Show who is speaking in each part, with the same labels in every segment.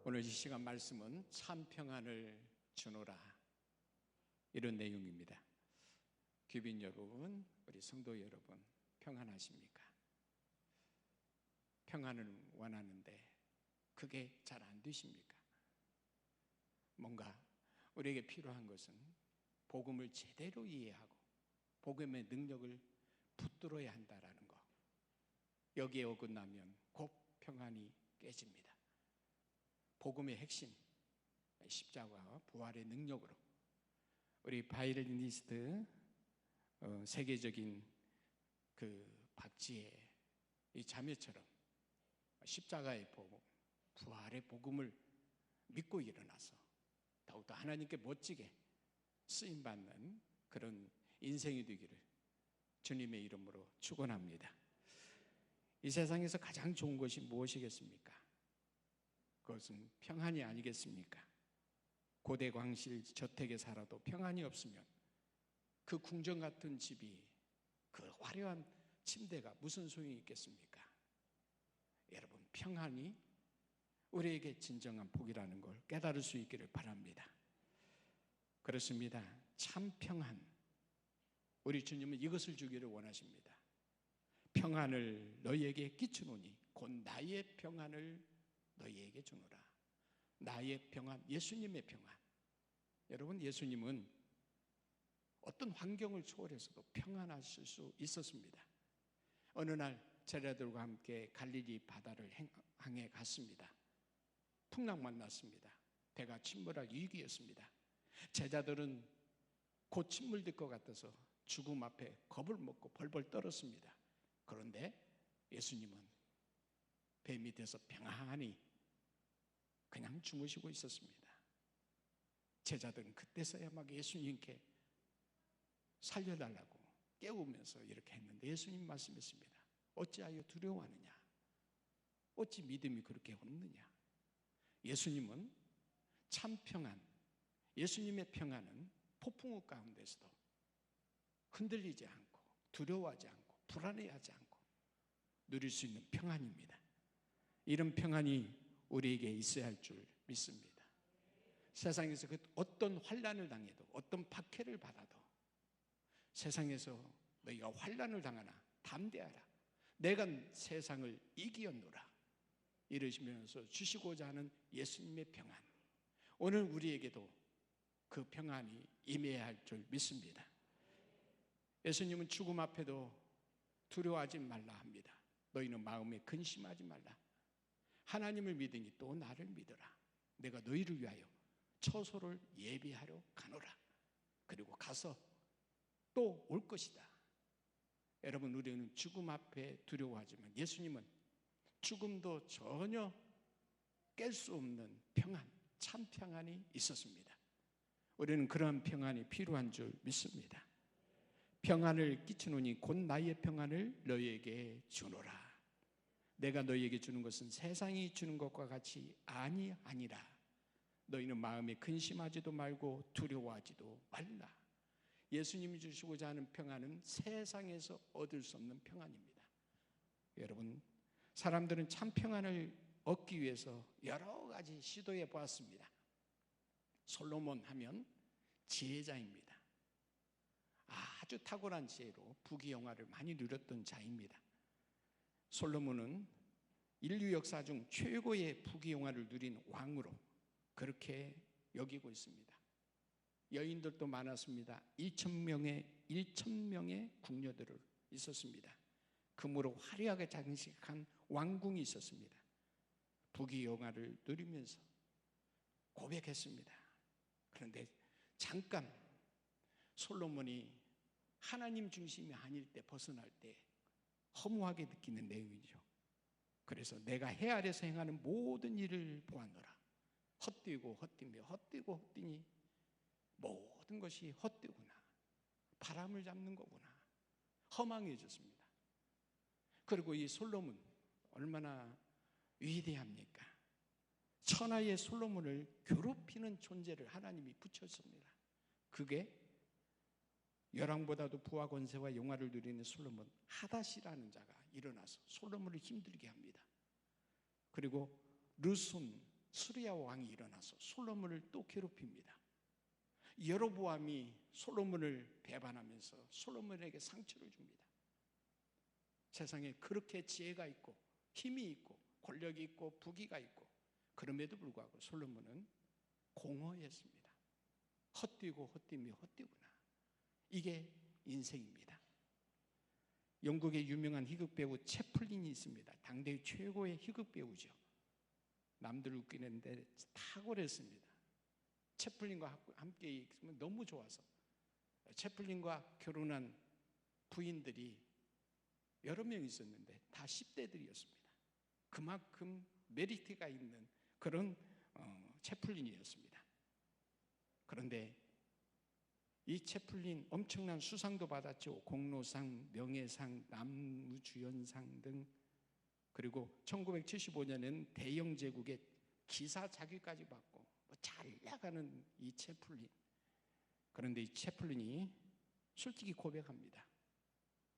Speaker 1: 오늘 이 시간 말씀은 참 평안을 주노라, 이런 내용입니다. 귀빈 여러분, 우리 성도 여러분, 평안하십니까? 평안을 원하는데 그게 잘 안 되십니까? 뭔가 우리에게 필요한 것은 복음을 제대로 이해하고 복음의 능력을 붙들어야 한다라는 것. 여기에 어긋나면 곧 평안이 깨집니다. 복음의 핵심, 십자가와 부활의 능력으로 우리 바이올리니스트 세계적인 그 박지의 이 자매처럼 십자가의 복음, 부활의 복음을 믿고 일어나서 더욱더 하나님께 멋지게 쓰임받는 그런 인생이 되기를 주님의 이름으로 축원합니다. 이 세상에서 가장 좋은 것이 무엇이겠습니까? 그것은 평안이 아니겠습니까? 고대 광실 저택에 살아도 평안이 없으면 그 궁전 같은 집이, 그 화려한 침대가 무슨 소용이 있겠습니까? 여러분, 평안이 우리에게 진정한 복이라는 걸 깨달을 수 있기를 바랍니다. 그렇습니다. 참 평안, 우리 주님은 이것을 주기를 원하십니다. 평안을 너희에게 끼치노니 곧 나의 평안을 너희에게 주노라. 나의 평안, 예수님의 평안. 여러분, 예수님은 어떤 환경을 초월해서도 평안하실 수 있었습니다. 어느 날 제자들과 함께 갈릴리 바다를 항해 갔습니다. 풍랑 만났습니다. 배가 침몰할 위기였습니다. 제자들은 곧 침몰될 것 같아서 죽음 앞에 겁을 먹고 벌벌 떨었습니다. 그런데 예수님은 배 밑에서 평안히 그냥 주무시고 있었습니다. 제자들은 그때서야 막 예수님께 살려달라고 깨우면서 이렇게 했는데 예수님 말씀했습니다. 어찌하여 두려워하느냐? 어찌 믿음이 그렇게 없느냐? 예수님은 참 평안, 예수님의 평안은 폭풍우 가운데서도 흔들리지 않고 두려워하지 않고 불안해하지 않고 누릴 수 있는 평안입니다. 이런 평안이 우리에게 있어야 할 줄 믿습니다. 세상에서 어떤 환난을 당해도, 어떤 박해를 받아도 세상에서 너희가 환난을 당하나 담대하라, 내가 세상을 이기었노라, 이러시면서 주시고자 하는 예수님의 평안, 오늘 우리에게도 그 평안이 임해야 할 줄 믿습니다. 예수님은 죽음 앞에도 두려워하지 말라 합니다. 너희는 마음에 근심하지 말라. 하나님을 믿으니 또 나를 믿어라. 내가 너희를 위하여 처소를 예비하러 가노라. 그리고 가서 또 올 것이다. 여러분, 우리는 죽음 앞에 두려워하지만 예수님은 죽음도 전혀 깰 수 없는 평안, 참 평안이 있었습니다. 우리는 그런 평안이 필요한 줄 믿습니다. 평안을 끼치노니 곧 나의 평안을 너희에게 주노라. 내가 너희에게 주는 것은 세상이 주는 것과 같이 아니라. 너희는 마음에 근심하지도 말고 두려워하지도 말라. 예수님이 주시고자 하는 평안은 세상에서 얻을 수 없는 평안입니다. 여러분, 사람들은 참 평안을 얻기 위해서 여러 가지 시도해 보았습니다. 솔로몬 하면 지혜자입니다. 아주 탁월한 지혜로 부귀영화를 많이 누렸던 자입니다. 솔로몬은 인류 역사 중 최고의 부귀영화를 누린 왕으로 그렇게 여기고 있습니다. 여인들도 많았습니다. 1,000명의 궁녀들을 있었습니다. 금으로 화려하게 장식한 왕궁이 있었습니다. 부귀영화를 누리면서 고백했습니다. 그런데 잠깐 솔로몬이 하나님 중심이 아닐 때, 벗어날 때 허무하게 느끼는 내용이죠. 그래서 내가 해 아래서 행하는 모든 일을 보았노라. 헛되고 헛되며 헛되고 헛되니 모든 것이 헛되구나. 바람을 잡는 거구나. 허망해졌습니다. 그리고 이 솔로몬 얼마나 위대합니까? 천하의 솔로몬을 괴롭히는 존재를 하나님이 붙였습니다. 그게 열왕보다도 부와 권세와 영화를 누리는 솔로몬 하닷이라는 자가 일어나서 솔로몬을 힘들게 합니다. 그리고 르손 수리아 왕이 일어나서 솔로몬을 또 괴롭힙니다. 여로보암이 솔로몬을 배반하면서 솔로몬에게 상처를 줍니다. 세상에 그렇게 지혜가 있고 힘이 있고 권력이 있고 부귀가 있고 그럼에도 불구하고 솔로몬은 공허했습니다. 헛되고 헛되며 헛되구나. 이게 인생입니다. 영국의 유명한 희극 배우 채플린이 있습니다. 당대 최고의 희극 배우죠. 남들 웃기는데 탁월했습니다. 채플린과 함께 있으면 너무 좋아서 채플린과 결혼한 부인들이 여러 명 있었는데 다 10대들이었습니다. 그만큼 메리트가 있는 그런 채플린이었습니다. 그런데 이 채플린 엄청난 수상도 받았죠. 공로상, 명예상, 남우주연상 등. 그리고 1975년에는 대영 제국의 기사 자격까지 받고 잘 나가는 이 채플린. 그런데 이 채플린이 솔직히 고백합니다.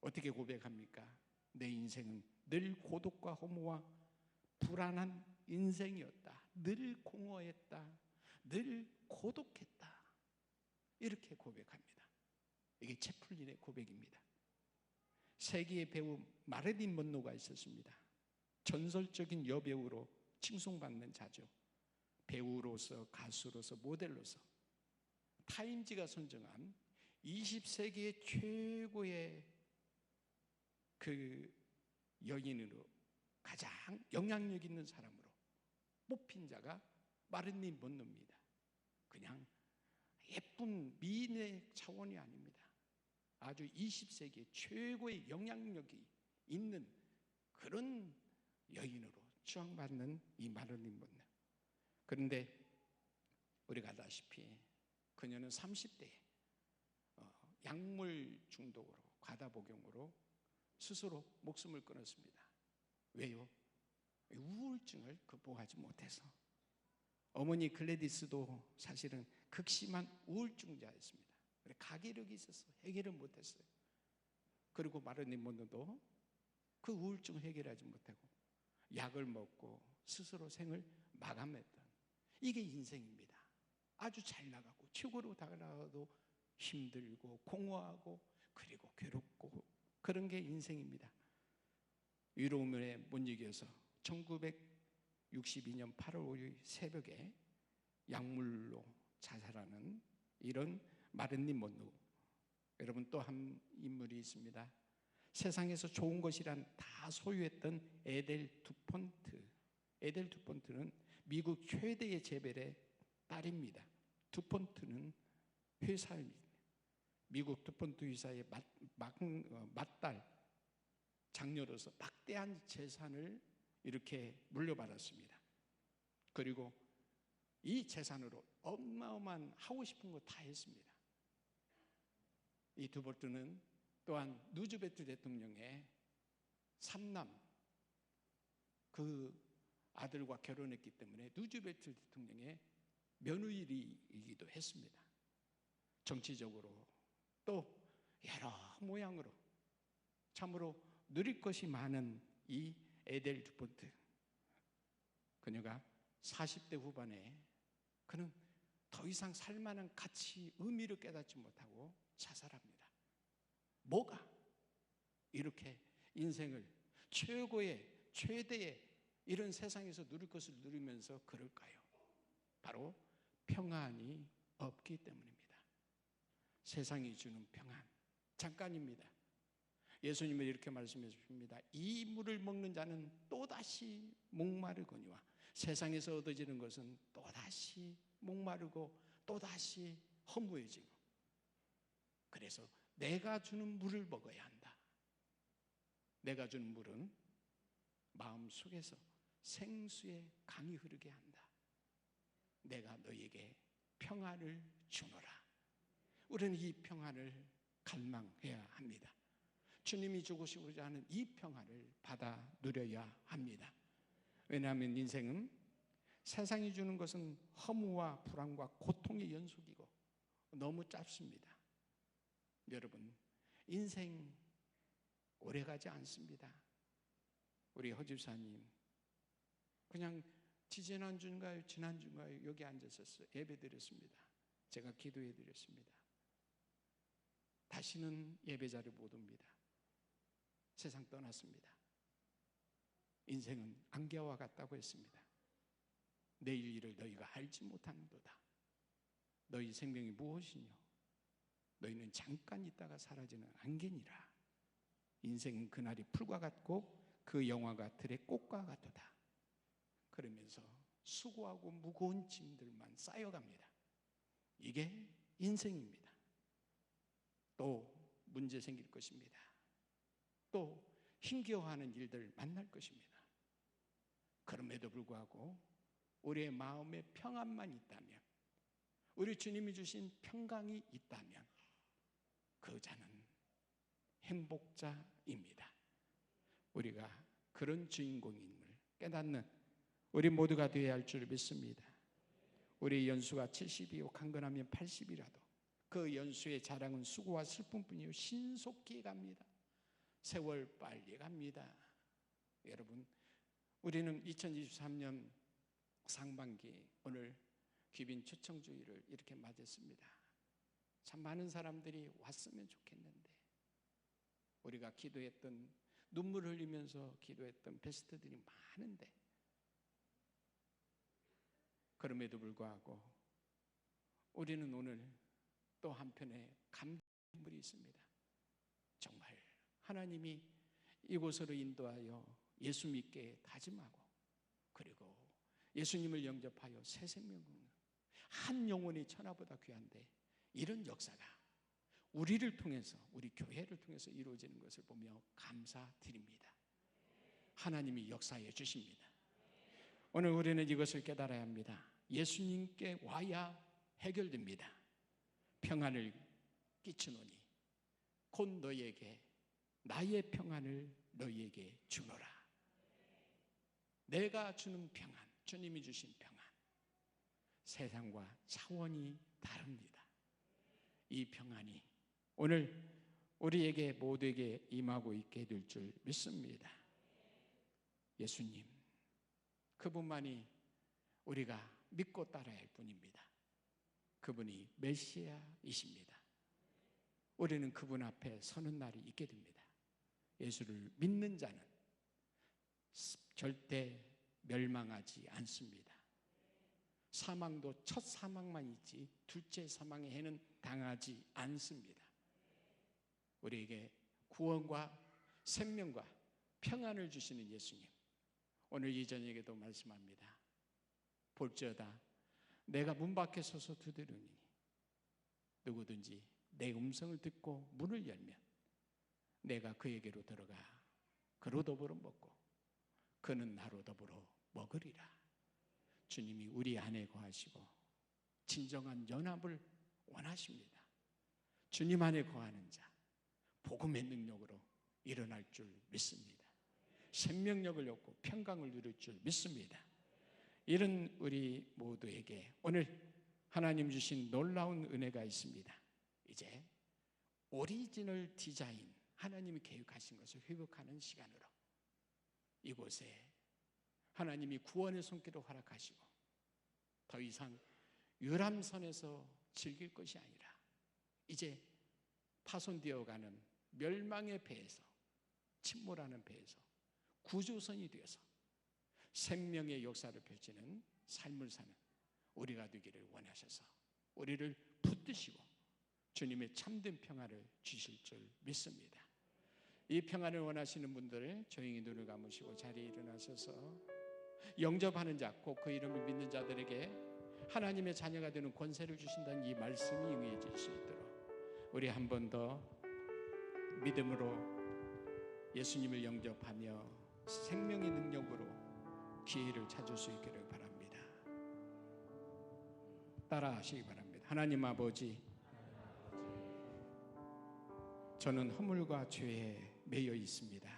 Speaker 1: 어떻게 고백합니까? 내 인생은 늘 고독과 허무와 불안한 인생이었다. 늘 공허했다. 늘 고독했다. 이렇게 고백합니다. 이게 채플린의 고백입니다. 세계의 배우 마릴린 먼로가 있었습니다. 전설적인 여배우로 칭송받는 자죠. 배우로서, 가수로서, 모델로서 타임지가 선정한 20세기의 최고의 그 여인으로 가장 영향력 있는 사람으로 뽑힌 자가 마릴린 먼로입니다. 그냥 예쁜 미인의 차원이 아닙니다. 아주 20세기의 최고의 영향력이 있는 그런 여인으로 추앙받는 이 마릴린 먼로. 그런데 우리가 알다시피 그녀는 30대에 약물 중독으로 과다 복용으로 스스로 목숨을 끊었습니다. 왜요? 우울증을 극복하지 못해서. 어머니 글래디스도 사실은 극심한 우울증자였습니다. 가계력이 있어서 해결을 못했어요. 그리고 마릴린 먼로도 그 우울증을 해결하지 못하고 약을 먹고 스스로 생을 마감했던 이게 인생입니다. 아주 잘 나가고 최고로 다가가도 힘들고 공허하고 그리고 괴롭고 그런 게 인생입니다. 위로움에 못 이겨서 1962년 8월 5일 새벽에 약물로 자살하는 이런 마릴린 먼로. 여러분 또 한 인물이 있습니다. 세상에서 좋은 것이란 다 소유했던 에델 두폰트. 에델 두폰트는 미국 최대의 재벌의 딸입니다. 두폰트는 회사입니다. 미국 두폰트 회사의 맏딸 장녀로서 막대한 재산을 이렇게 물려받았습니다. 그리고 이 재산으로 어마어마한 하고 싶은 거 다 했습니다. 이 두폰트는 또한 루즈벨트 대통령의 삼남 그 아들과 결혼했기 때문에 루즈벨트 대통령의 며느리이기도 했습니다. 정치적으로 또 여러 모양으로 참으로 누릴 것이 많은 이 에델 두폰트. 그녀가 40대 후반에 그는 더 이상 살만한 가치, 의미를 깨닫지 못하고 자살합니다. 뭐가 이렇게 인생을 최고의, 최대의 이런 세상에서 누릴 것을 누리면서 그럴까요? 바로 평안이 없기 때문입니다. 세상이 주는 평안, 잠깐입니다. 예수님은 이렇게 말씀해 주십니다. 이 물을 먹는 자는 또다시 목마르거니와 세상에서 얻어지는 것은 또다시 목마르고 또다시 허무해지고. 그래서 내가 주는 물을 먹어야 한다. 내가 주는 물은 마음속에서 생수의 강이 흐르게 한다. 내가 너에게 평안을 주노라. 우리는 이 평안을 갈망해야 합니다. 주님이 주고시고자 하는 이 평안을 받아 누려야 합니다. 왜냐하면 인생은 세상이 주는 것은 허무와 불안과 고통의 연속이고 너무 짧습니다. 여러분, 인생 오래가지 않습니다. 우리 허집사님 그냥 지지난주인가요? 지난주인가요? 여기 앉았었어요. 예배 드렸습니다. 제가 기도해 드렸습니다. 다시는 예배자를 못 옵니다. 세상 떠났습니다. 인생은 안개와 같다고 했습니다. 내일 일을 너희가 알지 못하는도다. 너희 생명이 무엇이뇨? 너희는 잠깐 있다가 사라지는 안개니라. 인생은 그날이 풀과 같고 그 영화가 들의 꽃과 같도다. 그러면서 수고하고 무거운 짐들만 쌓여갑니다. 이게 인생입니다. 또 문제 생길 것입니다. 또 힘겨워하는 일들 만날 것입니다. 그럼에도 불구하고 우리의 마음에 평안만 있다면, 우리 주님이 주신 평강이 있다면 그 자는 행복자입니다. 우리가 그런 주인공임을 깨닫는 우리 모두가 되어야 할 줄 믿습니다. 우리 연수가 70이요 강건하면 80이라도 그 연수의 자랑은 수고와 슬픔뿐이요 신속히 갑니다. 세월 빨리 갑니다. 여러분, 우리는 2023년 상반기 오늘 귀빈 초청주의를 이렇게 맞았습니다. 참 많은 사람들이 왔으면 좋겠는데, 우리가 기도했던, 눈물을 흘리면서 기도했던 베스트들이 많은데, 그럼에도 불구하고 우리는 오늘 또 한편에 감동물이 있습니다. 정말 하나님이 이곳으로 인도하여 예수 믿게 다짐하고, 그리고 예수님을 영접하여 새 생명을 얻는 한 영혼이 천하보다 귀한데, 이런 역사가 우리를 통해서, 우리 교회를 통해서 이루어지는 것을 보며 감사드립니다. 하나님이 역사해 주십니다. 오늘 우리는 이것을 깨달아야 합니다. 예수님께 와야 해결됩니다. 평안을 끼치노니 곧 너희에게 나의 평안을 너희에게 주노라. 내가 주는 평안, 주님이 주신 평안, 세상과 차원이 다릅니다. 이 평안이 오늘 우리에게 모두에게 임하고 있게 될 줄 믿습니다. 예수님, 그분만이 우리가 믿고 따라야 할 분입니다. 그분이 메시아이십니다. 우리는 그분 앞에 서는 날이 있게 됩니다. 예수를 믿는 자는 절대 멸망하지 않습니다. 사망도 첫 사망만 있지 둘째 사망의 해는 당하지 않습니다. 우리에게 구원과 생명과 평안을 주시는 예수님, 오늘 이 저녁에도 말씀합니다. 볼지어다 내가 문 밖에 서서 두드리니 누구든지 내 음성을 듣고 문을 열면 내가 그에게로 들어가 그로 더불어 먹고 그는 나로 더불어 먹으리라. 주님이 우리 안에 거하시고 진정한 연합을 원하십니다. 주님 안에 거하는 자, 복음의 능력으로 일어날 줄 믿습니다. 생명력을 얻고 평강을 누릴 줄 믿습니다. 이런 우리 모두에게 오늘 하나님 주신 놀라운 은혜가 있습니다. 이제 오리지널 디자인, 하나님이 계획하신 것을 회복하는 시간으로 이곳에 하나님이 구원의 손길을 허락하시고 더 이상 유람선에서 즐길 것이 아니라 이제 파손되어가는 멸망의 배에서, 침몰하는 배에서 구조선이 되어서 생명의 역사를 펼치는 삶을 사는 우리가 되기를 원하셔서 우리를 붙드시고 주님의 참된 평안을 주실 줄 믿습니다. 이 평안을 원하시는 분들 조용히 눈을 감으시고 자리에 일어나셔서 영접하는 자, 꼭 그 이름을 믿는 자들에게 하나님의 자녀가 되는 권세를 주신다는 이 말씀이 응해질 수 있도록 우리 한 번 더 믿음으로 예수님을 영접하며 생명의 능력으로 기회를 찾을 수 있기를 바랍니다. 따라하시기 바랍니다. 하나님 아버지, 저는 허물과 죄에 매여 있습니다.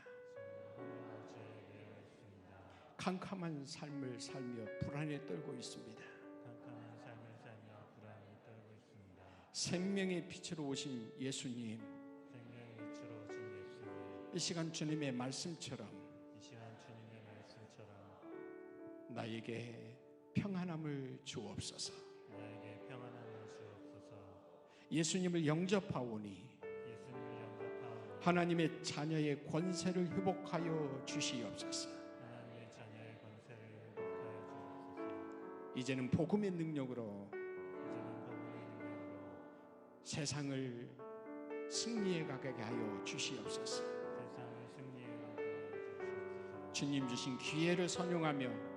Speaker 1: 캄캄한 삶을 살며 불안에 떨고 있습니다. 생명의 빛으로 오신 예수님, 이 시간 주님의 말씀처럼 나에게 평안함을 주옵소서.
Speaker 2: 나에게 평안함을 주옵소서.
Speaker 1: 예수님을 영접하오니
Speaker 2: 예수님을 영접하오니
Speaker 1: 하나님의 자녀의 권세를 회복하여 주시옵소서.
Speaker 2: 하나님의 자녀의 권세를 회복하여 주옵소서.
Speaker 1: 이제는 복음의 능력으로
Speaker 2: 이제는 복음의 능력으로
Speaker 1: 세상을 승리해 가게 하여 주시옵소서.
Speaker 2: 세상을 승리해 가게 하여 주옵소서.
Speaker 1: 주님 주신 기회를 선용하며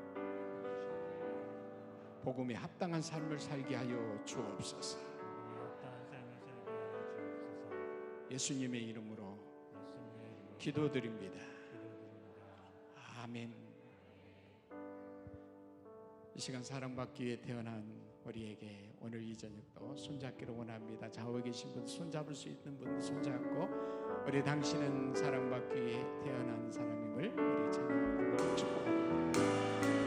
Speaker 1: 복음에 합당한 삶을 살게 하여 주옵소서.
Speaker 2: 복음에 합당한 삶을 살게 하여 주옵소서.
Speaker 1: 예수님의 이름으로
Speaker 2: 예수님의 이름으로
Speaker 1: 기도드립니다.
Speaker 2: 기도드립니다.
Speaker 1: 아멘. 이 시간 사랑받기 위해 태어난 우리에게 오늘 이 저녁도 손잡기를 원합니다. 좌우에 계신 분, 손잡을 수 있는 분 손잡고, 우리 당신은 사랑받기 위해 태어난 사람임을 우리 찬양으로 축복합니다.